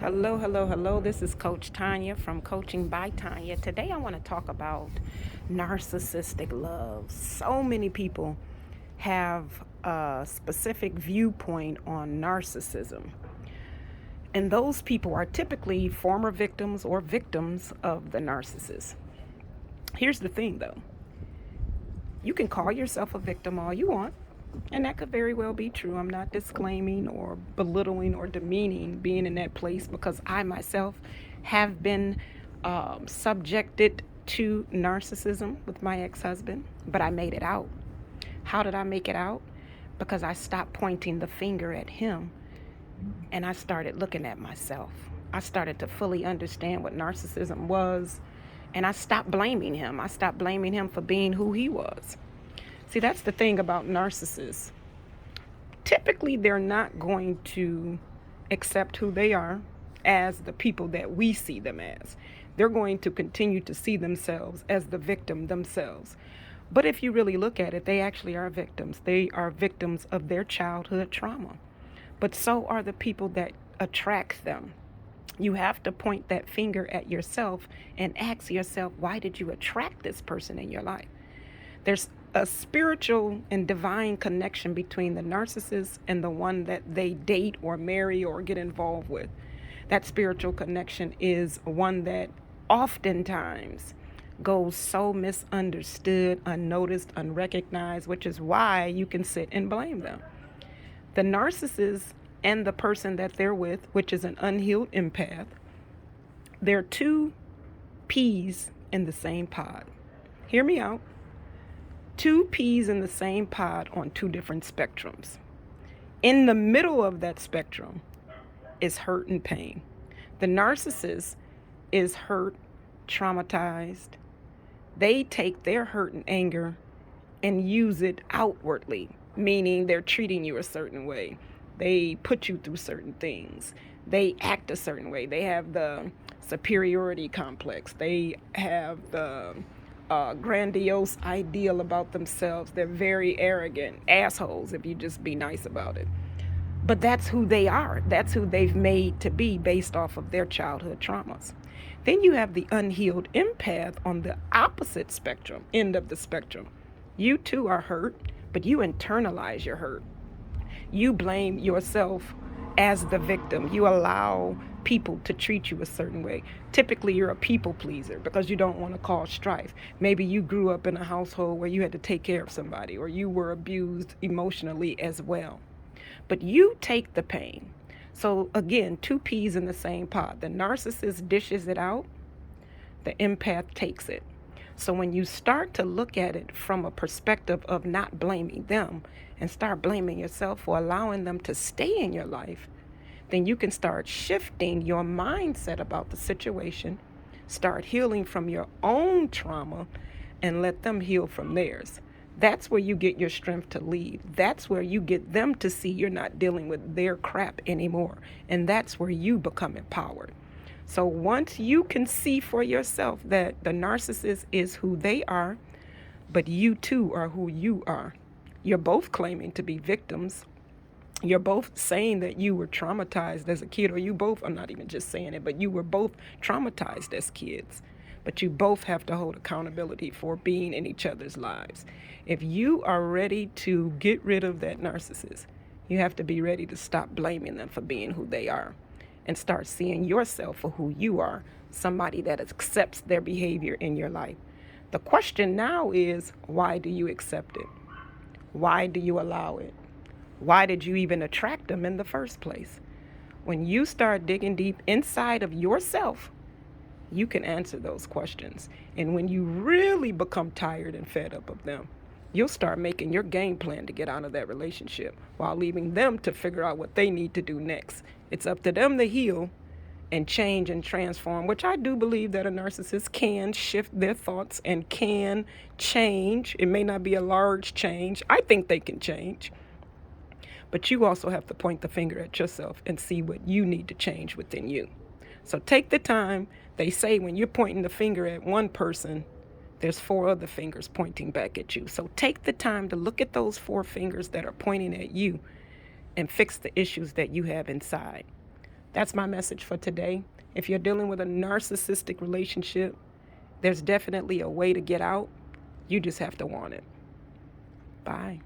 Hello, hello, hello. This is Coach Tanya from Coaching by Tanya. Today I want to talk about narcissistic love. So many people have a specific viewpoint on narcissism. And those people are typically former victims or victims of the narcissist. Here's the thing though, you can call yourself a victim all you want, and that could very well be true. I'm not disclaiming or belittling or demeaning being in that place because I myself have been subjected to narcissism with my ex husband, but I made it out. How did I make it out? Because I stopped pointing the finger at him and I started looking at myself. I started to fully understand what narcissism was, and I stopped blaming him. I stopped blaming him for being who he was. See, that's the thing about narcissists. Typically, they're not going to accept who they are as the people that we see them as. They're going to continue to see themselves as the victim themselves. But if you really look at it, they actually are victims. They are victims of their childhood trauma. But so are the people that attract them. You have to point that finger at yourself and ask yourself, why did you attract this person in your life? There's a spiritual and divine connection between the narcissist and the one that they date or marry or get involved with. That spiritual connection is one that oftentimes goes so misunderstood, unnoticed, unrecognized, which is why you can sit and blame them. The narcissist and the person that they're with, which is an unhealed empath, they're two peas in the same pod. Hear me out. Two peas in the same pod on two different spectrums. In the middle of that spectrum is hurt and pain. The narcissist is hurt, traumatized. They take their hurt and anger and use it outwardly, meaning they're treating you a certain way. They put you through certain things. They act a certain way. They have the superiority complex. They have the grandiose ideal about themselves. They're very arrogant assholes if you just be nice about it. But that's who they are. That's who they've made to be based off of their childhood traumas. Then you have the unhealed empath on the opposite spectrum, end of the spectrum. You too are hurt, but you internalize your hurt. You blame yourself as the victim. You allow people to treat you a certain way. Typically, you're a people pleaser because you don't want to cause strife. Maybe you grew up in a household where you had to take care of somebody, or you were abused emotionally as well. But you take the pain. So again, two peas in the same pot. The narcissist dishes it out, the empath takes it. So when you start to look at it from a perspective of not blaming them and start blaming yourself for allowing them to stay in your life, then you can start shifting your mindset about the situation, start healing from your own trauma, and let them heal from theirs. That's where you get your strength to lead. That's where you get them to see you're not dealing with their crap anymore. And that's where you become empowered. So once you can see for yourself that the narcissist is who they are, but you too are who you are. You're both claiming to be victims. You're both saying that you were traumatized as a kid, or you both are not even just saying it, but you were both traumatized as kids. But you both have to hold accountability for being in each other's lives. If you are ready to get rid of that narcissist, you have to be ready to stop blaming them for being who they are and start seeing yourself for who you are, somebody that accepts their behavior in your life. The question now is, why do you accept it? Why do you allow it? Why did you even attract them in the first place? When you start digging deep inside of yourself, you can answer those questions. And when you really become tired and fed up of them, you'll start making your game plan to get out of that relationship while leaving them to figure out what they need to do next. It's up to them to heal and change and transform, which I do believe that a narcissist can shift their thoughts and can change. It may not be a large change. I think they can change. But you also have to point the finger at yourself and see what you need to change within you. So take the time. They say when you're pointing the finger at one person, there's four other fingers pointing back at you. So take the time to look at those four fingers that are pointing at you and fix the issues that you have inside. That's my message for today. If you're dealing with a narcissistic relationship, there's definitely a way to get out. You just have to want it. Bye.